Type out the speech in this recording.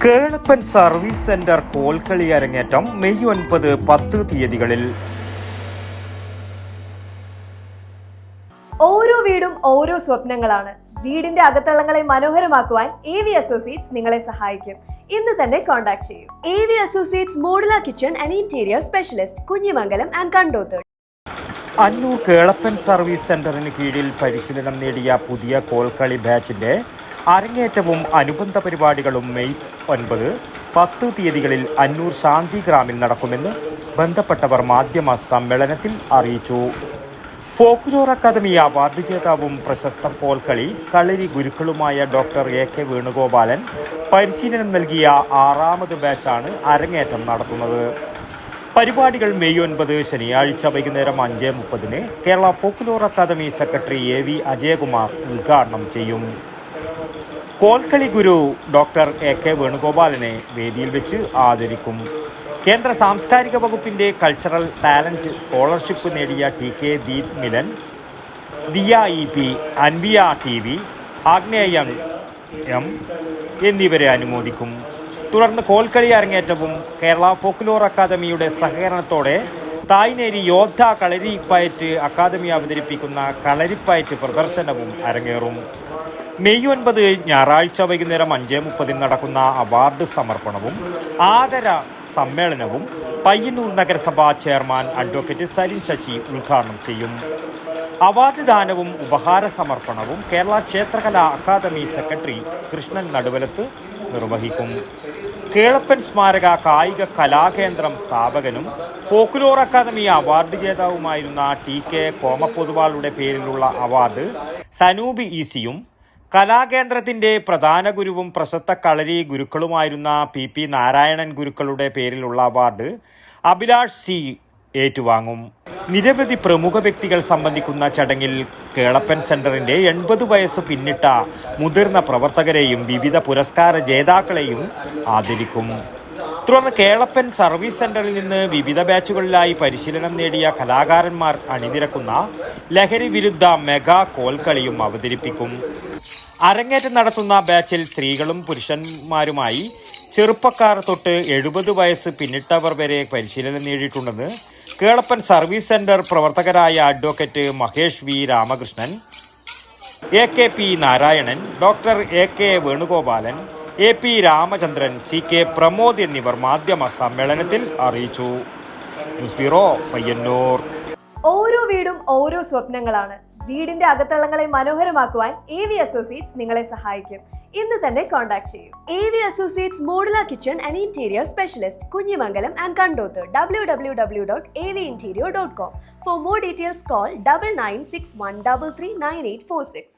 Kelappan service centre Kolkali അരങ്ങേറ്റം May 9, 10 തീയതികളിൽ. ഓരോ വീടും ഓരോ സ്വപ്നങ്ങളാണ്. വീടിന്റെ അകത്തളങ്ങളെ മനോഹരമാക്കുവാൻ AV അസോസിയേറ്റ്സ് നിങ്ങളെ സഹായിക്കും. ഇന്ന് തന്നെ കോൺടാക്ട് ചെയ്യൂ. AV associates modular kitchen and interior specialist, Kunhimangalam and Kandothur. Annur Kelappan service സെന്ററിന് കീഴിൽ പരിശീലനം നേടിയ പുതിയ കോൽക്കളി ബാച്ചിന്റെ അരങ്ങേറ്റവും അനുബന്ധ പരിപാടികളും മെയ് 9, 10 തീയതികളിൽ അന്നൂർ ശാന്തിഗ്രാമിൽ നടക്കുമെന്ന് ബന്ധപ്പെട്ടവർ മാധ്യമ സമ്മേളനത്തിൽ അറിയിച്ചു. ഫോക്ലോർ അക്കാദമി അവാർഡ് ജേതാവും പ്രശസ്ത കോൽക്കളി കളരി ഗുരുക്കളുമായ ഡോക്ടർ AK വേണുഗോപാലൻ പരിശീലനം നൽകിയ 6ാമത് ബാച്ചാണ് അരങ്ങേറ്റം നടത്തുന്നത്. പരിപാടികൾ മെയ് 9 ശനിയാഴ്ച വൈകുന്നേരം 5:30 Kerala folklore academy secretary AV Ajayakumar ഉദ്ഘാടനം ചെയ്യും. കോൽക്കളി ഗുരു ഡോക്ടർ AK വേണുഗോപാലനെ വേദിയിൽ വെച്ച് ആദരിക്കും. കേന്ദ്ര സാംസ്കാരിക വകുപ്പിൻ്റെ കൾച്ചറൽ ടാലൻറ്റ് സ്കോളർഷിപ്പ് നേടിയ TK Deep Milan, Diya EP, Anviya TV, Agneya M എന്നിവരെ അനുമോദിക്കും. തുടർന്ന് കോൽക്കളി അരങ്ങേറ്റവും കേരള ഫോക്ലോർ അക്കാദമിയുടെ സഹകരണത്തോടെ തായ്നേരി യോദ്ധ കളരിപ്പയറ്റ് അക്കാദമി അവതരിപ്പിക്കുന്ന കളരിപ്പയറ്റ് പ്രദർശനവും അരങ്ങേറും. മെയ് 9 ഞായറാഴ്ച വൈകുന്നേരം 5:30 നടക്കുന്ന അവാർഡ് സമർപ്പണവും ആദര സമ്മേളനവും പയ്യന്നൂർ നഗരസഭാ ചെയർമാൻ അഡ്വക്കേറ്റ് സലിൻ ശശി ഉദ്ഘാടനം ചെയ്യും. അവാർഡ് ദാനവും ഉപഹാര സമർപ്പണവും കേരള ക്ഷേത്രകലാ അക്കാദമി സെക്രട്ടറി കൃഷ്ണൻ നടുവലത്ത് നിർവഹിക്കും. കേളപ്പൻ സ്മാരക കായിക കലാകേന്ദ്രം സ്ഥാപകനും ഫോക്ലോർ അക്കാദമി അവാർഡ് ജേതാവുമായിരുന്ന TK കോമപ്പൊതുവാളുടെ പേരിലുള്ള അവാർഡ് സനൂപ് ECയും കലാകേന്ദ്രത്തിൻ്റെ പ്രധാന ഗുരുവും പ്രശസ്ത കളരി ഗുരുക്കളുമായിരുന്ന PP നാരായണൻ ഗുരുക്കളുടെ പേരിലുള്ള അവാർഡ് അഭിലാഷ് C ഏറ്റുവാങ്ങും. നിരവധി പ്രമുഖ വ്യക്തികൾ സംബന്ധിക്കുന്ന ചടങ്ങിൽ കേളപ്പൻ സെന്ററിൻ്റെ 80 വയസ്സ് പിന്നിട്ട മുതിർന്ന പ്രവർത്തകരെയും വിവിധ പുരസ്കാര ജേതാക്കളെയും ആദരിക്കും. തുടർന്ന് കേളപ്പൻ സർവീസ് സെന്ററിൽ നിന്ന് വിവിധ ബാച്ചുകളിലായി പരിശീലനം നേടിയ കലാകാരന്മാർ അണിനിരക്കുന്ന ലഹരി വിരുദ്ധ മെഗാ കോൽക്കളിയും അവതരിപ്പിക്കും. അരങ്ങേറ്റം നടത്തുന്ന ബാച്ചിൽ സ്ത്രീകളും പുരുഷന്മാരുമായി ചെറുപ്പക്കാർ തൊട്ട് 70 വയസ്സ് പിന്നിട്ടവർ വരെ പരിശീലനം നേടിയിട്ടുണ്ടെന്ന് കേളപ്പൻ സർവീസ് സെന്റർ പ്രവർത്തകരായ advocate Mahesh V Ramakrishnan, AKP Narayanan, doctor AK Venugopalan, AP Ramachandran, CK Pramod എന്നിവർ മാധ്യമ സമ്മേളനത്തിൽ അറിയിച്ചു. News bureau, Payyanur. ഓരോ വീടും ഓരോ സ്വപ്നങ്ങളാണ്. വീടിന്റെ അകത്തളങ്ങളെ മനോഹരമാക്കുവാൻ AV അസോസിയേറ്റ്സ് നിങ്ങളെ സഹായിക്കും. ഇന്ന് തന്നെ കോൺടാക്ട് ചെയ്യൂ. AV associates modular kitchen and interior specialist, Kunhimangalam and Kandothur. www.avinterior.com. For more details, call 9961339846.